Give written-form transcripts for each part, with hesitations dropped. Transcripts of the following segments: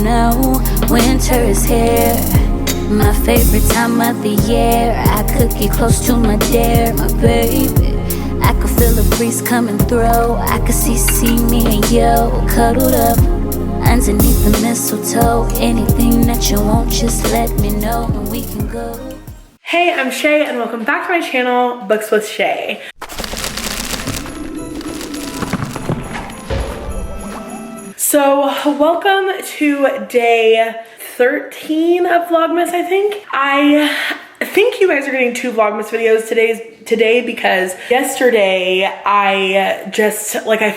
know winter is here, my favorite time of the year. I could get close to my dear, my baby. I could feel the breeze coming through. I could see me and you cuddled up underneath the mistletoe. Anything that you want, just let me know and we can go. Hey, I'm Shay and welcome back to my channel, Books with Shay. So welcome to day 13 of Vlogmas, I think. I think you guys are getting 2 Vlogmas videos today because yesterday I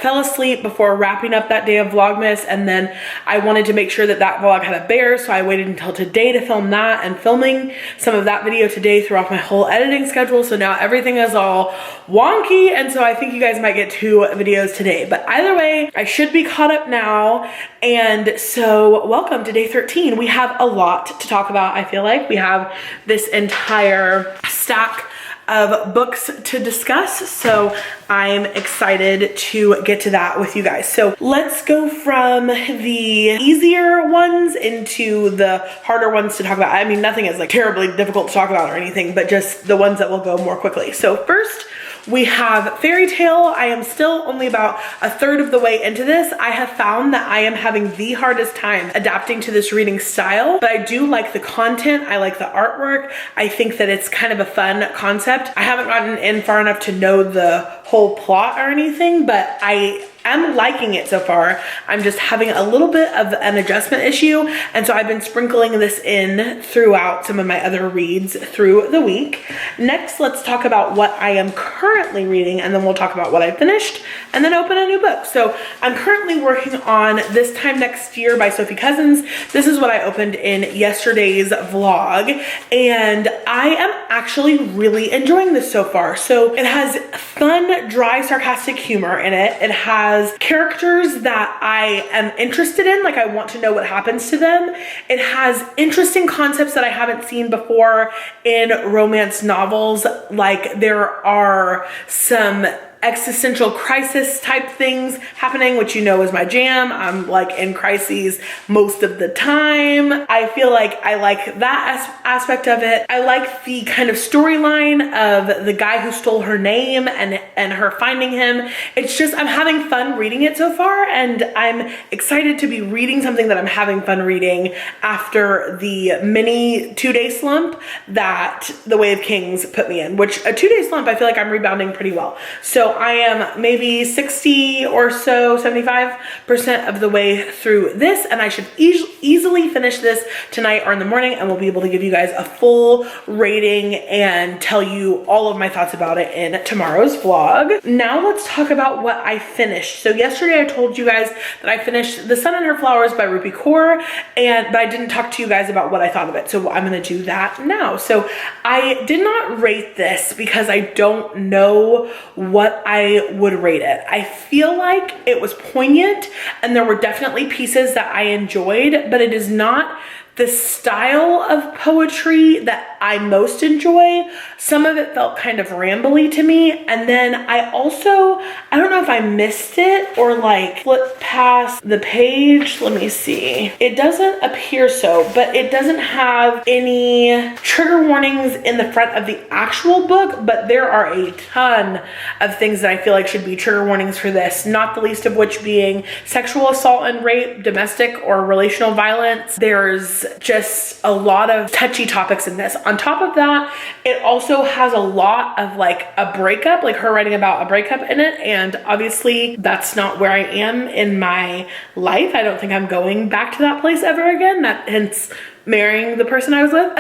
fell asleep before wrapping up that day of Vlogmas, and then I wanted to make sure that vlog had a bear, so I waited until today to film that, and filming some of that video today threw off my whole editing schedule, so now everything is all wonky, and so I think you guys might get 2 videos today. But either way, I should be caught up now, and so welcome to day 13. We have a lot to talk about. I feel like we have this entire stack of books to discuss, so I'm excited to get to that with you guys. So let's go from the easier ones into the harder ones to talk about. I mean, nothing is like terribly difficult to talk about or anything, but just the ones that will go more quickly. So first, we have fairy tale. I am still only about 1/3 of the way into this. I have found that I am having the hardest time adapting to this reading style, but I do like the content. I like the artwork. I think that it's kind of a fun concept. I haven't gotten in far enough to know the whole plot or anything, but I am liking it so far. I'm just having a little bit of an adjustment issue, and so I've been sprinkling this in throughout some of my other reads through the week. Next, let's talk about what I am currently reading, and then we'll talk about what I finished, and then open a new book. So I'm currently working on This Time Next Year by Sophie Cousins. This is what I opened in yesterday's vlog, and I am actually really enjoying this so far. So it has fun, dry, sarcastic humor in it. It has characters that I am interested in, like I want to know what happens to them. It has interesting concepts that I haven't seen before in romance novels, like there are some existential crisis type things happening, which you know is my jam. I'm like in crises most of the time. I feel like I like that aspect of it. I like the kind of storyline of the guy who stole her name and her finding him. It's just, I'm having fun reading it so far, and I'm excited to be reading something that I'm having fun reading after the mini 2-day slump that The Way of Kings put me in, which a 2-day slump, I feel like I'm rebounding pretty well. So I am maybe 60 or so, 75% of the way through this, and I should easily finish this tonight or in the morning, and we'll be able to give you guys a full rating and tell you all of my thoughts about it in tomorrow's vlog. Now let's talk about what I finished. So yesterday I told you guys that I finished The Sun and Her Flowers by Rupi Kaur, but I didn't talk to you guys about what I thought of it, so I'm gonna do that now. So I did not rate this because I don't know what I would rate it. I feel like it was poignant and there were definitely pieces that I enjoyed, but it is not the style of poetry that I most enjoy. Some of it felt kind of rambly to me, and then I don't know if I missed it or like flipped past the page. Let me see. It doesn't appear so, but it doesn't have any trigger warnings in the front of the actual book, but there are a ton of things that I feel like should be trigger warnings for this, not the least of which being sexual assault and rape, domestic or relational violence. There's just a lot of touchy topics in this. On top of that, it also has a lot of like a breakup, like her writing about a breakup in it, and obviously that's not where I am in my life. I don't think I'm going back to that place ever again, hence marrying the person I was with.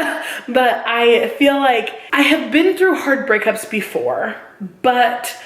But I feel like I have been through hard breakups before, but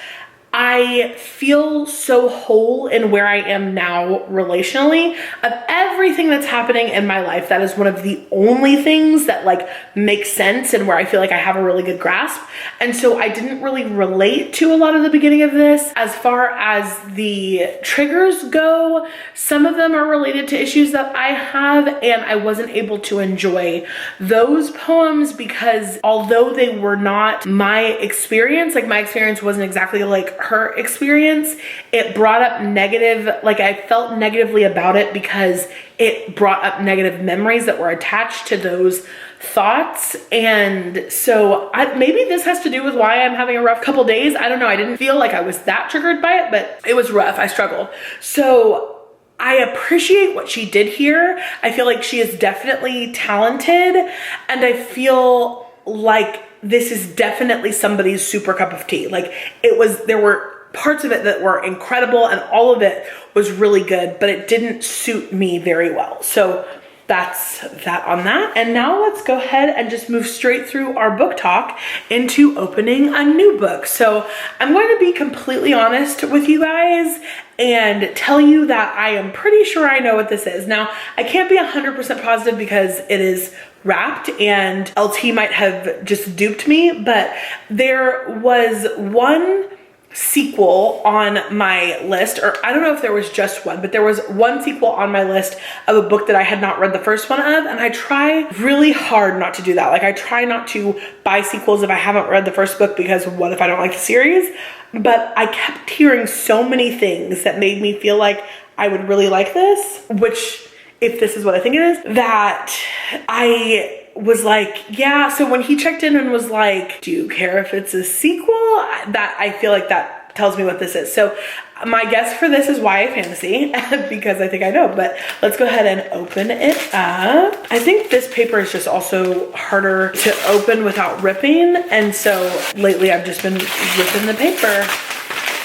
I feel so whole in where I am now relationally. Of everything that's happening in my life, that is one of the only things that like makes sense and where I feel like I have a really good grasp. And so I didn't really relate to a lot of the beginning of this. As far as the triggers go, some of them are related to issues that I have, and I wasn't able to enjoy those poems because although they were not my experience, like my experience wasn't exactly like her experience, it brought up negative, like I felt negatively about it because it brought up negative memories that were attached to those thoughts. And so maybe this has to do with why I'm having a rough couple days. I don't know. I didn't feel like I was that triggered by it, but it was rough. I struggled. So I appreciate what she did here. I feel like she is definitely talented, and I feel like this is definitely somebody's super cup of tea. Like there were parts of it that were incredible and all of it was really good, but it didn't suit me very well. So that's that on that. And now let's go ahead and just move straight through our book talk into opening a new book. So I'm going to be completely honest with you guys and tell you that I am pretty sure I know what this is. Now, I can't be 100% positive because it is wrapped and LT might have just duped me, but there was one sequel on my list, or I don't know if there was just one, but there was one sequel on my list of a book that I had not read the first one of, and I try really hard not to do that. Like, I try not to buy sequels if I haven't read the first book, because what if I don't like the series? But I kept hearing so many things that made me feel like I would really like this, which, if this is what I think it is, that I was like, yeah. So when he checked in and was like, do you care if it's a sequel? That I feel like that tells me what this is. So my guess for this is YA fantasy, because I think I know, but let's go ahead and open it up. I think this paper is just also harder to open without ripping. And so lately I've just been ripping the paper.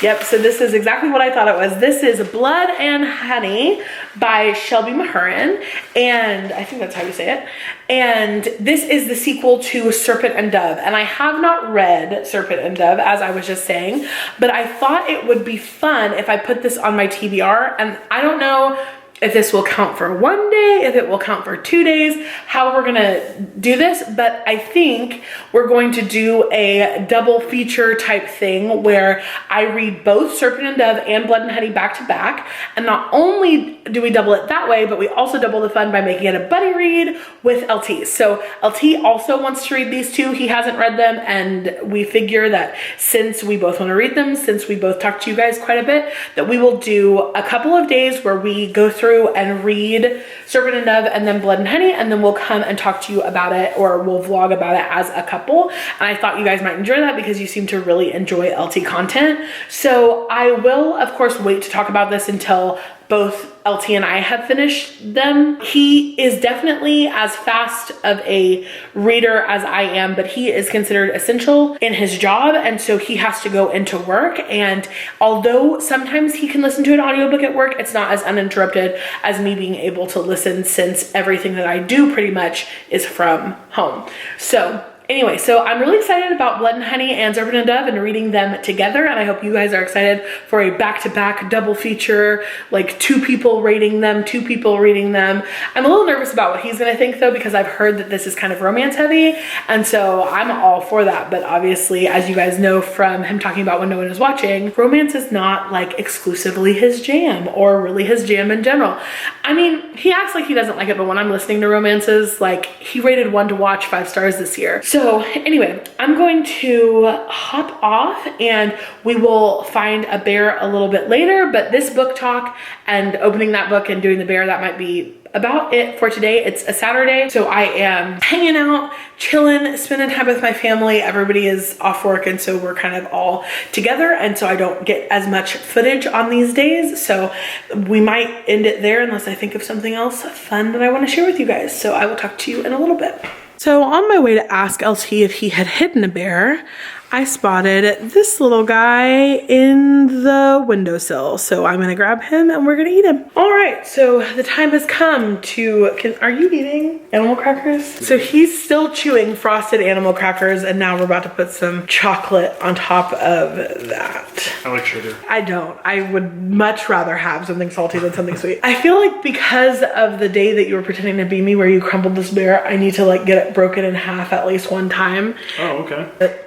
Yep, so this is exactly what I thought it was. This is Blood and Honey by Shelby Mahurin, and I think that's how you say it. And this is the sequel to Serpent and Dove. And I have not read Serpent and Dove, as I was just saying, but I thought it would be fun if I put this on my TBR. And I don't know if this will count for one day, if it will count for 2 days, how we're gonna do this, but I think we're going to do a double feature type thing where I read both Serpent and Dove and Blood and Honey back to back. And not only do we double it that way, but we also double the fun by making it a buddy read with LT. So LT also wants to read these two. He hasn't read them, and we figure that since we both want to read them, since we both talk to you guys quite a bit, that we will do a couple of days where we go through and read Serpent and Dove and then Blood and Honey, and then we'll come and talk to you about it, or we'll vlog about it as a couple. And I thought you guys might enjoy that because you seem to really enjoy LT content. So I will, of course, wait to talk about this until both LT and I have finished them. He is definitely as fast of a reader as I am, but he is considered essential in his job, and so he has to go into work. And although sometimes he can listen to an audiobook at work, it's not as uninterrupted as me being able to listen, since everything that I do pretty much is from home. So anyway, so I'm really excited about Blood and Honey and Serpent and Dove and reading them together, and I hope you guys are excited for a back-to-back double feature, like 2 people rating them, 2 people reading them. I'm a little nervous about what he's gonna think though, because I've heard that this is kind of romance heavy, and so I'm all for that. But obviously, as you guys know from him talking about when no one is watching, romance is not like exclusively his jam, or really his jam in general. I mean, he acts like he doesn't like it, but when I'm listening to romances, like, he rated one to watch 5 stars this year. So anyway, I'm going to hop off and we will find a bear a little bit later, but this book talk and opening that book and doing the bear, that might be about it for today. It's a Saturday, so I am hanging out, chilling, spending time with my family. Everybody is off work, and so we're kind of all together, and so I don't get as much footage on these days. So we might end it there unless I think of something else fun that I want to share with you guys. So I will talk to you in a little bit. So on my way to ask LT if he had hidden a bear, I spotted this little guy in the windowsill. So I'm gonna grab him and we're gonna eat him. All right, so the time has come to, are you eating animal crackers? So he's still chewing frosted animal crackers, and now we're about to put some chocolate on top of that. I like sugar. I don't. I would much rather have something salty than something sweet. I feel like because of the day that you were pretending to be me where you crumbled this bear, I need to like get it broken in half at least one time. Oh, okay.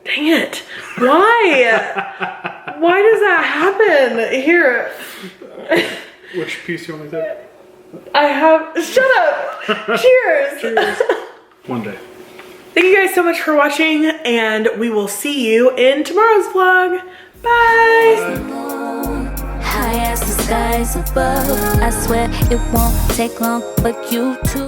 Dang it. Why? Why does that happen? Here. Which piece do you want me to take? I have, shut up. Cheers. Cheers. One day. Thank you guys so much for watching, and we will see you in tomorrow's vlog. Bye. Bye. high as the skies above. I swear it won't take long for you to